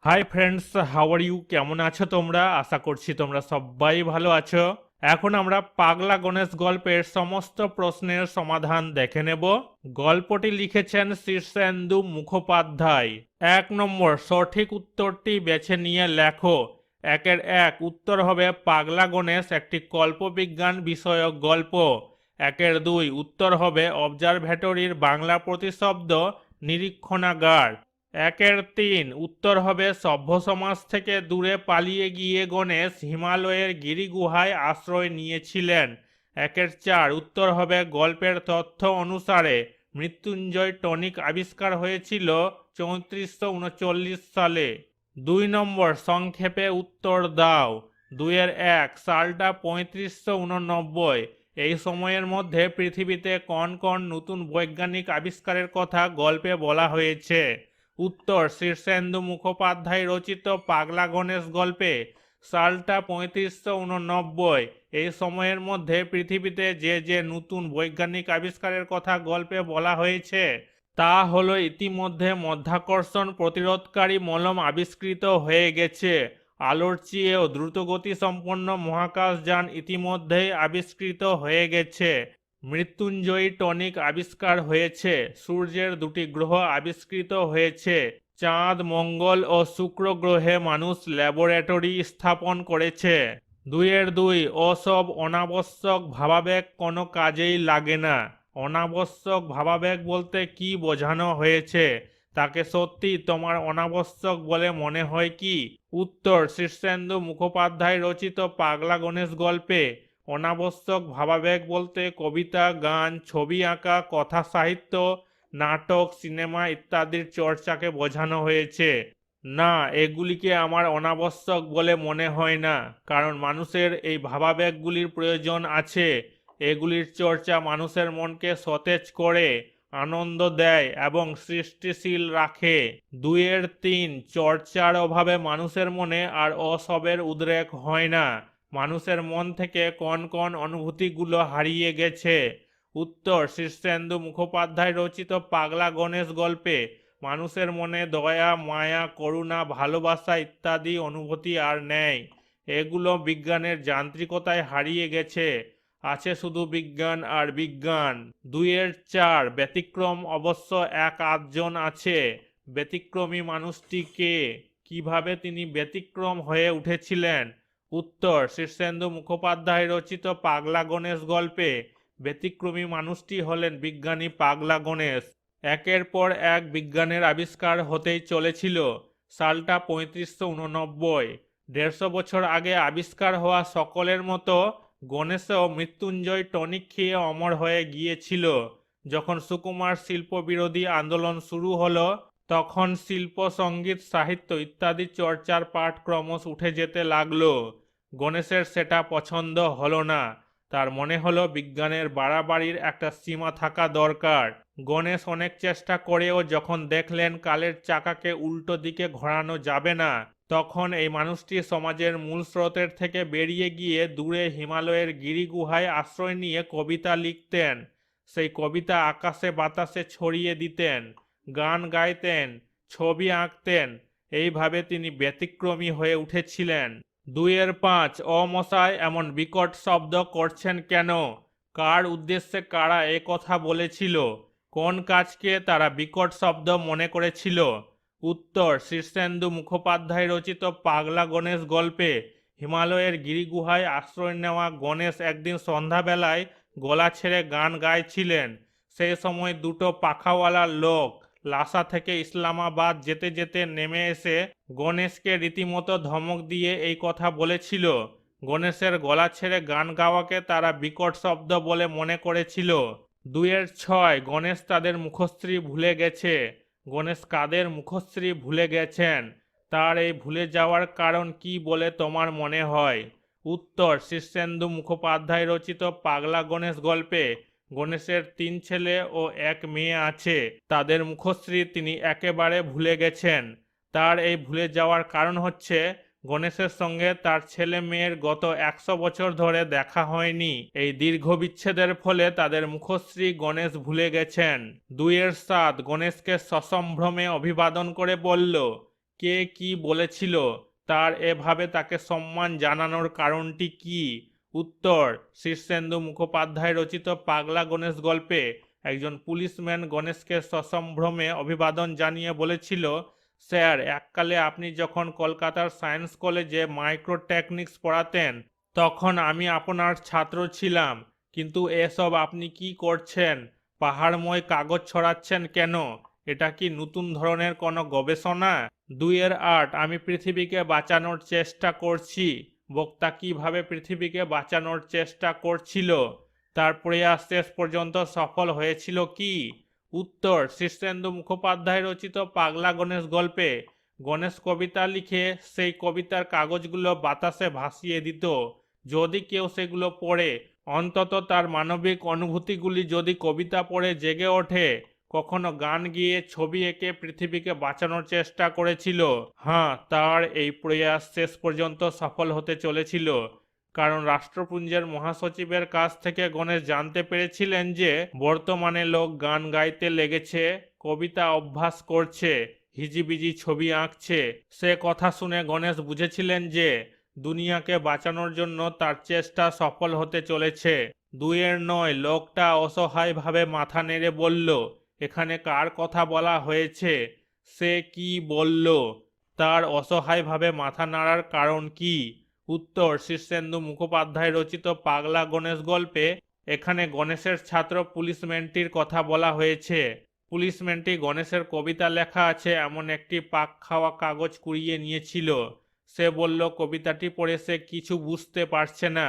High friends, how are you? কেমন আছো তোমরা? আশা করছি তোমরা সবাই ভালো আছো। এখন আমরা পাগলা গণেশ গল্পের সমস্ত প্রশ্নের সমাধান দেখে নেব। গল্পটি লিখেছেন শীর্ষেন্দু মুখোপাধ্যায়। 1 নম্বর, সঠিক উত্তরটি বেছে নিয়ে লেখো। 1-1 উত্তর হবে পাগলা গণেশ একটি কল্পবিজ্ঞান বিষয়ক গল্প। 1-2 উত্তর হবে অবজারভেটরির বাংলা প্রতিশব্দ নিরীক্ষণাগার। 1-3 উত্তর হবে সভ্য সমাজ থেকে দূরে পালিয়ে গিয়ে গণেশ হিমালয়ের গিরিগুহায় আশ্রয় নিয়েছিলেন। 1-4 উত্তর হবে গল্পের তথ্য অনুসারে মৃত্যুঞ্জয় টনিক আবিষ্কার হয়েছিল 3439 সালে। 2 নম্বর, সংক্ষেপে উত্তর দাও। 2-1 সালটা 3589। এই সময়ের মধ্যে পৃথিবীতে কোন কোন নতুন বৈজ্ঞানিক আবিষ্কারের কথা গল্পে বলা হয়েছে? উত্তর, শীর্ষেন্দু মুখোপাধ্যায় রচিত পাগলা গণেশ গল্পে সালটা 3589। এই সময়ের মধ্যে পৃথিবীতে যে যে নতুন বৈজ্ঞানিক আবিষ্কারের কথা গল্পে বলা হয়েছে তা হলো ইতিমধ্যে মধ্যাকর্ষণ প্রতিরোধকারী মলম আবিষ্কৃত হয়ে গেছে। আলোর চেয়েও দ্রুতগতি সম্পন্ন মহাকাশযান ইতিমধ্যেই আবিষ্কৃত হয়ে গেছে। মৃত্যুঞ্জয়ী টনিক আবিষ্কার হয়েছে। সূর্যের 2টি গ্রহ আবিষ্কৃত হয়েছে। চাঁদ, মঙ্গল ও শুক্র গ্রহে মানুষ ল্যাবরেটরি স্থাপন করেছে। 2-2 ওসব অনাবশ্যক ভাবাবেগ কোনো কাজেই লাগে না। অনাবশ্যক ভাবাবেগ বলতে কি বোঝানো হয়েছে? তাকে সত্যি তোমার অনাবশ্যক বলে মনে হয় কি? উত্তর, শীর্ষেন্দু মুখোপাধ্যায় রচিত পাগলা গণেশ গল্পে অনাবশ্যক ভাবাবেগ বলতে কবিতা, গান, ছবি আঁকা, কথা সাহিত্য, নাটক, সিনেমা ইত্যাদির চর্চাকে বোঝানো হয়েছে। না, এগুলিকে আমার অনাবশ্যক বলে মনে হয় না, কারণ মানুষের এই ভাবাবেগগুলির প্রয়োজন আছে। এগুলির চর্চা মানুষের মনকে সতেজ করে, আনন্দ দেয় এবং সৃষ্টিশীল রাখে। 2-3 চর্চার অভাবে মানুষের মনে আর অসবের উদ্রেক হয় না। মানুষের মন থেকে কোন কোন অনুভূতিগুলো হারিয়ে গেছে? উত্তর, শীর্ষেন্দু মুখোপাধ্যায় রচিত পাগলা গণেশ গল্পে মানুষের মনে দয়া, মায়া, করুণা, ভালোবাসা ইত্যাদি অনুভূতি আর নেই। এগুলো বিজ্ঞানের যান্ত্রিকতায় হারিয়ে গেছে। আছে শুধু বিজ্ঞান আর বিজ্ঞান। 2-4 ব্যতিক্রম অবশ্য 1-8 জন আছে। ব্যতিক্রমী মানুষটি কে? কিভাবে তিনি ব্যতিক্রম হয়ে উঠেছিলেন? উত্তর, শীর্ষেন্দু মুখোপাধ্যায় রচিত পাগলা গণেশ গল্পে ব্যতিক্রমী মানুষটি হলেন বিজ্ঞানী পাগলা গণেশ। একের পর এক বিজ্ঞানের আবিষ্কার হতেই চলেছিল। সালটা 3589। 150 বছর আগে আবিষ্কার হওয়া সকলের মতো গণেশও মৃত্যুঞ্জয় টনিক খেয়ে অমর হয়ে গিয়েছিল। যখন সুকুমার শিল্প বিরোধী আন্দোলন শুরু হলো, তখন শিল্প, সঙ্গীত, সাহিত্য ইত্যাদি চর্চার পাঠ ক্রমশ উঠে যেতে লাগলো। গণেশের সেটা পছন্দ হলো না। তার মনে হলো বিজ্ঞানের বাড়াবাড়ির একটা সীমা থাকা দরকার। গণেশ অনেক চেষ্টা করেও যখন দেখলেন কালের চাকাকে উল্টো দিকে ঘোরানো যাবে না, তখন এই মানুষটি সমাজের মূল স্রোতের থেকে বেরিয়ে গিয়ে দূরে হিমালয়ের গিরিগুহায় আশ্রয় নিয়ে কবিতা লিখতেন। সেই কবিতা আকাশে বাতাসে ছড়িয়ে দিতেন, গান গাইতেন, ছবি আঁকতেন। এইভাবে তিনি ব্যতিক্রমী হয়ে উঠেছিলেন। 2-5 মশাই, এমন বিকট শব্দ করছেন কেন? কার উদ্দেশ্যে কারা এ কথা বলেছিল? কোন কাজকে তারা বিকট শব্দ মনে করেছিল? উত্তর, শীর্ষেন্দু মুখোপাধ্যায় রচিত পাগলা গণেশ গল্পে হিমালয়ের গিরিগুহায় আশ্রয় নেওয়া গণেশ একদিন সন্ধ্যাবেলায় গলা ছেড়ে গান গাইছিলেন। সেই সময় 2টো পাখাওয়ালা লোক লাসা থেকে ইসলামাবাদ যেতে যেতে নেমে এসে গণেশকে রীতিমতো ধমক দিয়ে এই কথা বলেছিল। গণেশের গলা ছেড়ে গান গাওয়াকে তারা বিকট শব্দ বলে মনে করেছিল। 2-6 গণেশ তাদের মুখশ্রী ভুলে গেছে। গণেশ কাদের মুখশ্রী ভুলে গেছেন? তার এই ভুলে যাওয়ার কারণ কি বলে তোমার মনে হয়? উত্তর, শীর্ষেন্দু মুখোপাধ্যায় রচিত পাগলা গণেশ গল্পে গণেশের 3 ছেলে ও 1 মেয়ে আছে। তাদের মুখশ্রী তিনি একেবারে ভুলে গেছেন। তার এই ভুলে যাওয়ার কারণ হচ্ছে গণেশের সঙ্গে তার ছেলে মেয়ের গত 100 বছর ধরে দেখা হয়নি। এই দীর্ঘ বিচ্ছেদের ফলে তাদের মুখশ্রী গণেশ ভুলে গেছেন। 2-7 গণেশকে সসম্ভ্রমে অভিবাদন করে বলল, কে কি বলেছিল, তার এভাবে তাকে সম্মান জানানোর কারণটি কি? উত্তর, শীর্ষেন্দু মুখোপাধ্যায় রচিত পাগলা গণেশ গল্পে একজন পুলিশম্যান গণেশকে সসম্ভ্রমে অভিবাদন জানিয়ে বলেছিল, স্যার, এককালে আপনি যখন কলকাতার সায়েন্স কলেজে মাইক্রোটেকনিক্স পড়াতেন তখন আমি আপনার ছাত্র ছিলাম, কিন্তু এসব আপনি কি করছেন? পাহাড়ময় কাগজ ছড়াচ্ছেন কেন? এটা কি নতুন ধরনের কোনো গবেষণা? 2-8 আমি পৃথিবীকে বাঁচানোর চেষ্টা করছি। বক্তা কিভাবে পৃথিবীকে বাঁচানোর চেষ্টা করছিল, তার প্রয়াস শেষ পর্যন্ত সফল হয়েছিল কি? উত্তর, শীর্ষেন্দু মুখোপাধ্যায় রচিত পাগলা গণেশ গল্পে গণেশ কবিতা লিখে সেই কবিতার কাগজগুলো বাতাসে ভাসিয়ে দিত। যদি কেউ সেগুলো পড়ে অন্তত তার মানবিক অনুভূতিগুলি যদি কবিতা পড়ে জেগে ওঠে, কখনো গান গেয়ে ছবি এঁকে পৃথিবীকে বাঁচানোর চেষ্টা করেছিল। হ্যাঁ, তার এই প্রয়াস শেষ পর্যন্ত সফল হতে চলেছিল, কারণ রাষ্ট্রপুঞ্জের মহাসচিবের কাছ থেকে গণেশ জানতে পেরেছিলেন যে বর্তমানে লোক গান গাইতে লেগেছে, কবিতা অভ্যাস করছে, হিজিবিজি ছবি আঁকছে। সে কথা শুনে গণেশ বুঝেছিলেন যে দুনিয়াকে বাঁচানোর জন্য তার চেষ্টা সফল হতে চলেছে। 2-9 লোকটা অসহায়ভাবে মাথা নেড়ে বলল, এখানে কার কথা বলা হয়েছে? সে কি বলল? তার অসহায়ভাবে মাথা নাড়ার কারণ কি? উত্তর, শীর্ষেন্দু মুখোপাধ্যায় রচিত পাগলা গণেশ গল্পে এখানে গণেশের ছাত্র পুলিশম্যানটির কথা বলা হয়েছে। পুলিশম্যানটি গণেশের কবিতা লেখা আছে এমন একটি পাক খাওয়া কাগজ কুড়িয়ে নিয়েছিল। সে বলল কবিতাটি পড়ে সে কিছু বুঝতে পারছে না,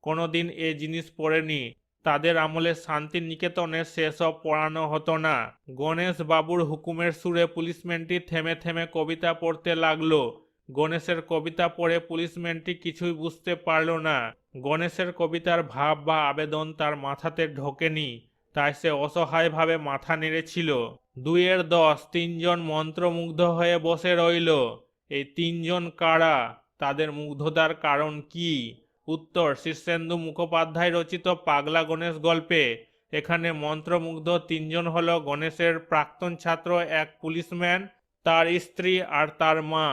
কোনোদিন এ জিনিস পড়েনি। তাদের আমলে শান্তিনিকেতনে সেসব পড়ানো হতো না। গণেশ বাবুর হুকুমের সুরে পুলিশম্যানটি থেমে থেমে কবিতা পড়তে লাগলো। গণেশের কবিতা পড়ে পুলিশম্যানটি কিছুই বুঝতে পারল না। গণেশের কবিতার ভাব বা আবেদন তার মাথাতে ঢোকেনি, তাই সে অসহায়ভাবে মাথা নেড়েছিল। 2-10 তিনজন মন্ত্রমুগ্ধ হয়ে বসে রইল। এই তিনজন কারা? তাদের মুগ্ধতার কারণ কি? উত্তর, শীর্ষেন্দু মুখোপাধ্যায় রচিত পাগলা গণেশ গল্পে এখানে মন্ত্রমুগ্ধ তিনজন হলো গণেশের প্রাক্তন ছাত্র, এক পুলিশম্যান, তার স্ত্রী আর তার মা।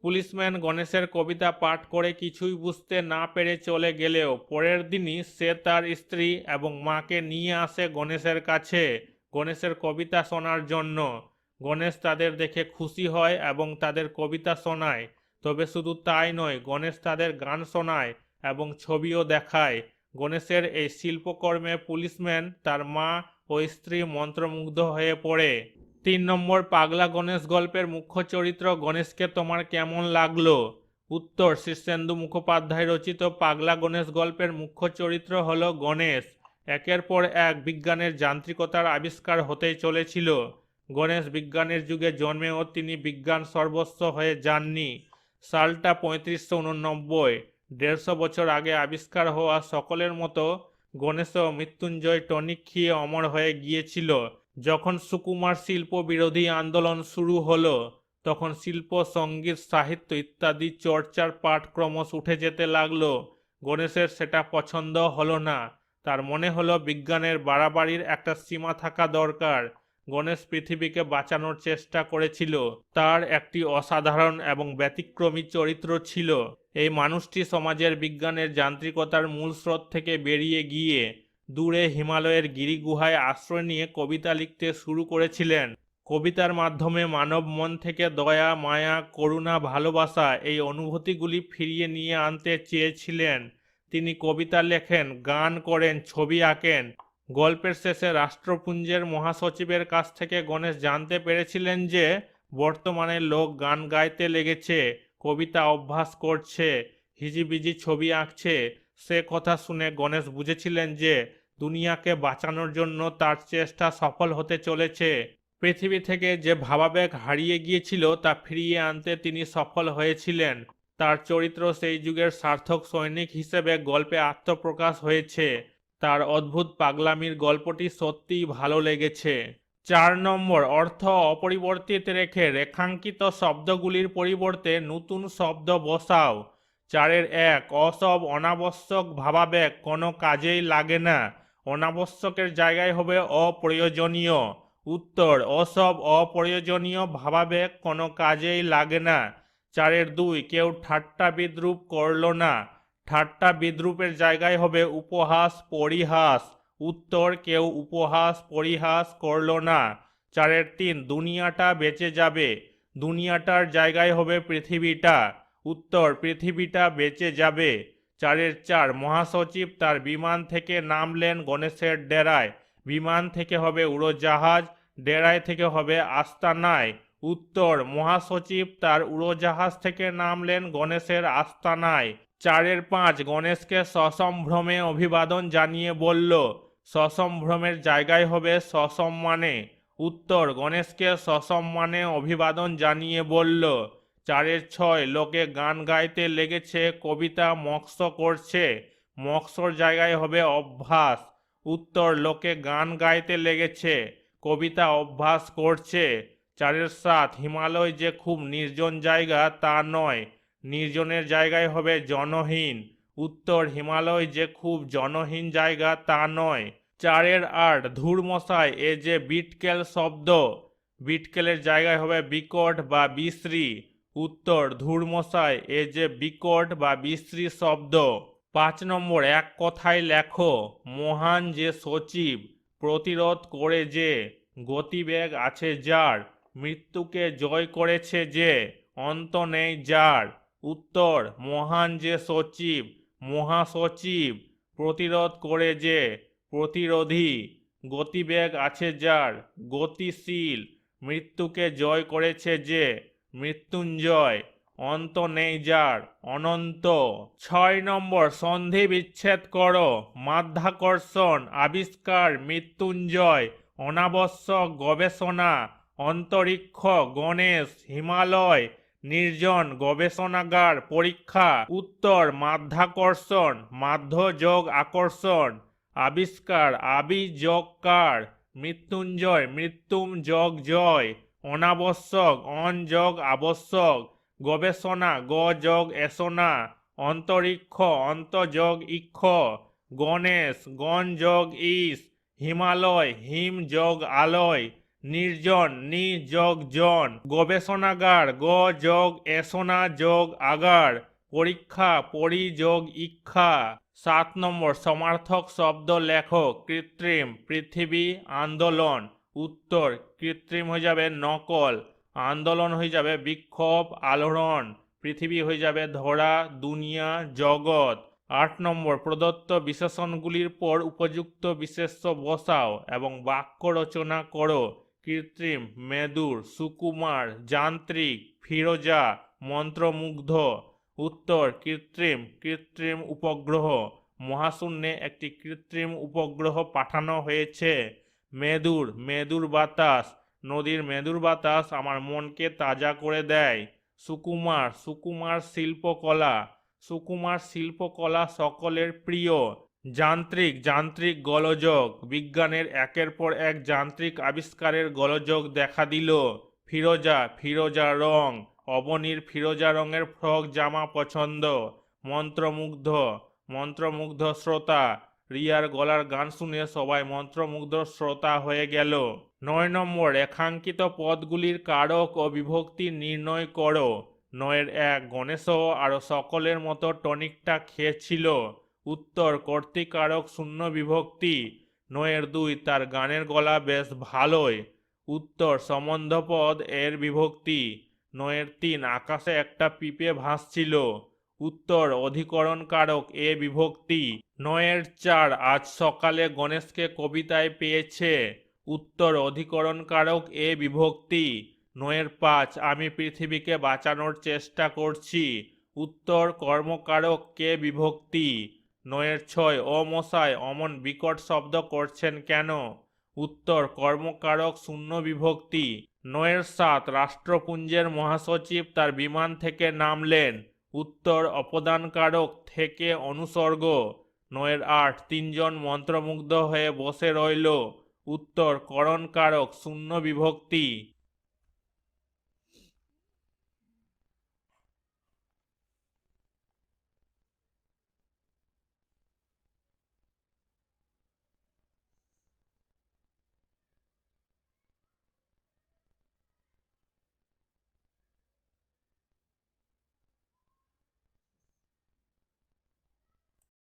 পুলিশম্যান গণেশের কবিতা পাঠ করে কিছুই বুঝতে না পেরে চলে গেলেও পরের দিনই সে তার স্ত্রী এবং মাকে নিয়ে আসে গণেশের কাছে গণেশের কবিতা শোনার জন্য। গণেশ তাদের দেখে খুশি হয় এবং তাদের কবিতা শোনায়। তবে শুধু তাই নয়, গণেশ তাদের গান শোনায় এবং ছবিও দেখায়। গণেশের এই শিল্পকর্মে পুলিশম্যান, তার মা ও স্ত্রী মন্ত্রমুগ্ধ হয়ে পড়ে। 3 পাগলা গণেশ গল্পের মুখ্য চরিত্র গণেশকে তোমার কেমন লাগলো? উত্তর, শীর্ষেন্দু মুখোপাধ্যায় রচিত পাগলা গণেশ গল্পের মুখ্য চরিত্র হলো গণেশ। একের পর এক বিজ্ঞানের যান্ত্রিকতার আবিষ্কার হতেই চলেছিল। গণেশ বিজ্ঞানের যুগে জন্মেও তিনি বিজ্ঞান সর্বস্ব হয়ে যাননি। সালটা 3589। 150 বছর আগে আবিষ্কার হওয়া সকলের মতো গণেশও মৃত্যুঞ্জয় টনিক খেয়ে অমর হয়ে গিয়েছিল। যখন সুকুমার শিল্প বিরোধী আন্দোলন শুরু হলো, তখন শিল্প, সঙ্গীত, সাহিত্য ইত্যাদি চর্চার পাঠ ক্রমশ উঠে যেতে লাগলো। গণেশের সেটা পছন্দ হলো না। তার মনে হলো বিজ্ঞানের বাড়াবাড়ির একটা সীমা থাকা দরকার। গণেশ পৃথিবীকে বাঁচানোর চেষ্টা করেছিল। তার একটি অসাধারণ এবং ব্যতিক্রমী চরিত্র ছিল। এই মানুষটি সমাজের বিজ্ঞানের যান্ত্রিকতার মূল স্রোত থেকে বেরিয়ে গিয়ে দূরে হিমালয়ের গিরিগুহায় আশ্রয় নিয়ে কবিতা লিখতে শুরু করেছিলেন। কবিতার মাধ্যমে মানব মন থেকে দয়া, মায়া, করুণা, ভালোবাসা এই অনুভূতিগুলি ফিরিয়ে নিয়ে আনতে চেয়েছিলেন। তিনি কবিতা লেখেন, গান করেন, ছবি আঁকেন। গল্পের শেষে রাষ্ট্রপুঞ্জের মহাসচিবের কাছ থেকে গণেশ জানতে পেরেছিলেন যে বর্তমানে লোক গান গাইতে লেগেছে, কবিতা অভ্যাস করছে, হিজিবিজি ছবি আঁকছে। সে কথা শুনে গণেশ বুঝেছিলেন যে দুনিয়াকে বাঁচানোর জন্য তার চেষ্টা সফল হতে চলেছে। পৃথিবী থেকে যে ভাবাবেগ হারিয়ে গিয়েছিল তা ফিরিয়ে আনতে তিনি সফল হয়েছিলেন। তার চরিত্র সেই যুগের সার্থক সৈনিক হিসেবে গল্পে আত্মপ্রকাশ হয়েছে। তার অদ্ভুত পাগলামির গল্পটি সত্যিই ভালো লেগেছে। 4 অর্থ অপরিবর্তিত রেখে রেখাঙ্কিত শব্দগুলির পরিবর্তে নতুন শব্দ বসাও। 4-1 অসব অনাবশ্যক ভাবাবেগ কোনো কাজেই লাগে না। অনাবশ্যকের জায়গায় হবে অপ্রয়োজনীয়। উত্তর ওসব অপ্রয়োজনীয় ভাবাবেগ কোনো কাজেই লাগে না। 4-2 কেউ ঠাট্টা বিদ্রূপ করলো না। ঠাট্টা বিদ্রূপের জায়গায় হবে উপহাস পরিহাস। উত্তর কেউ উপহাস পরিহাস করলো না। 4-3 দুনিয়াটা বেঁচে যাবে। দুনিয়াটার জায়গায় হবে পৃথিবীটা। উত্তর পৃথিবীটা বেঁচে যাবে। 4-4 মহাসচিব তার বিমান থেকে নামলেন গণেশের ডেরায়। বিমান থেকে হবে উড়োজাহাজ, ডেরায় থেকে হবে আস্তানায়। উত্তর মহাসচিব তার উড়োজাহাজ থেকে নামলেন গণেশের আস্তানায়। 4-5 গণেশকে সসম্ভ্রমে অভিবাদন জানিয়ে বলল। সসম্ভ্রমের জায়গায় হবে সসম্মানে। উত্তর গণেশকে সসম্মানে অভিবাদন জানিয়ে বলল। 4-6 লোকে গান গাইতে লেগেছে, কবিতা মক্স করছে। মক্সর জায়গায় হবে অভ্যাস। উত্তর লোকে গান গাইতে লেগেছে, কবিতা অভ্যাস করছে। 4-7 হিমালয় যে খুব নির্জন জায়গা তা নয়। নির্জনের জায়গায় হবে জনহীন। উত্তর হিমালয় যে খুব জনহীন জায়গা তা নয়। 4-8 ধুর মশাই এ যে বিটকেল শব্দ। বিটকেলের জায়গায় হবে বিকট বা বিশ্রী। উত্তর ধুর মশাই এ যে বিকট বা বিশ্রী শব্দ। 5 নম্বর এক কথায় লেখো, মহান যে সচিব, প্রতিরোধ করে যে, গতিবেগ আছে যার, মৃত্যুকে জয় করেছে যে, অন্ত নেই যার। উত্তর মহান যে সচিব, মহাসচিব, প্রতিরোধ করে যে, প্রতিরোধী, গতিবেগ আছে যার, গতিশীল, মৃত্যুকে জয় করেছে যে, মৃত্যুঞ্জয়, অন্ত নেই যার, অনন্ত। 6 নম্বর সন্ধি বিচ্ছেদ করো, মাধ্যাকর্ষণ, আবিষ্কার, মৃত্যুঞ্জয়, অনাবশ্যক গবেষণা, অন্তরিক্ষ, গণেশ, হিমালয়, নির্জন, গবেষণাগার, পরীক্ষা। উত্তর মাধ্যাকর্ষণ, মাধ্য যোগ আকর্ষণ, আবিষ্কার, আবি যোগ কার, মৃত্যুঞ্জয়, মৃত্যুম যোগ জয়, অনাবশ্যক, অন যোগ আবশ্যক, গবেষণা, গ যোগ এসনা, অন্তরিক্ষ, অন্তযোগ ইক্ষ, গণেশ, গণ যোগ ইস, হিমালয়, হিম যোগ আলয়, নির্জন, নি যোগ জন, গবেষণাগার, গ যোগ এসনা যোগ আগার, পরীক্ষা, পরি যোগ ইক্ষা। 7 নম্বর সমার্থক শব্দ লেখো, কৃত্রিম, পৃথিবী, আন্দোলন। উত্তর কৃত্রিম হয়ে যাবে নকল, আন্দোলন হয়ে যাবে বিক্ষোভ, আলোড়ন, পৃথিবী হয়ে যাবে ধরা, দুনিয়া, জগৎ। 8 নম্বর প্রদত্ত বিশেষণগুলির পর উপযুক্ত বিশেষ্য বসাও এবং বাক্য রচনা করো। কৃত্রিম, মেদুর, সুকুমার, যান্ত্রিক, ফিরোজা, মন্ত্রমুগ্ধ। উত্তর কৃত্রিম, কৃত্রিম উপগ্রহ, মহাশূন্যে একটি কৃত্রিম উপগ্রহ পাঠানো হয়েছে। মেদুর, মেদুর বাতাস, নদীর মেদুর বাতাস আমার মনকে তাজা করে দেয়। সুকুমার, সুকুমার শিল্পকলা, সুকুমার শিল্পকলা সকলের প্রিয়। যান্ত্রিক, যান্ত্রিক গোলযোগ, বিজ্ঞানের একের পর এক যান্ত্রিক আবিষ্কারের গোলযোগ দেখা দিল। ফিরোজা, ফিরোজা রং, অবনীর ফিরোজা রঙের ফ্রক জামা পছন্দ। মন্ত্রমুগ্ধ, মন্ত্রমুগ্ধ শ্রোতা, রিয়ার গলার গান শুনে সবাই মন্ত্রমুগ্ধ শ্রোতা হয়ে গেল। 9 নম্বর রেখাঙ্কিত পদগুলির কারক ও বিভক্তি নির্ণয় করো। 9-1 গণেশও আরো সকলের মতো টনিকটা খেয়েছিল। উত্তর কর্তৃকারক শূন্য বিভক্তি। 9-2 তার গানের গলা বেশ ভালোই। উত্তর সম্বন্ধপদ এর বিভক্তি। 9-3 আকাশে একটা পিপে ভাসছিল। উত্তর অধিকরণ কারক এ বিভক্তি। 9-4 আজ সকালে গণেশকে কবিতায় পেয়েছে। উত্তর অধিকরণ কারক এ বিভক্তি। 9-5 আমি পৃথিবীকে বাঁচানোর চেষ্টা করছি। উত্তর কর্মকারক কে বিভক্তি। 9-6 ও মশাই অমন বিকট শব্দ করছেন কেন? উত্তর কর্মকারক শূন্য বিভক্তি। 9-7 রাষ্ট্রপুঞ্জের মহাসচিব তার বিমান থেকে নামলেন। উত্তর অপদানকারক থেকে অনুসর্গ। 9-8 তিনজন মন্ত্রমুগ্ধ হয়ে বসে রইল। উত্তর করণকারক শূন্য বিভক্তি।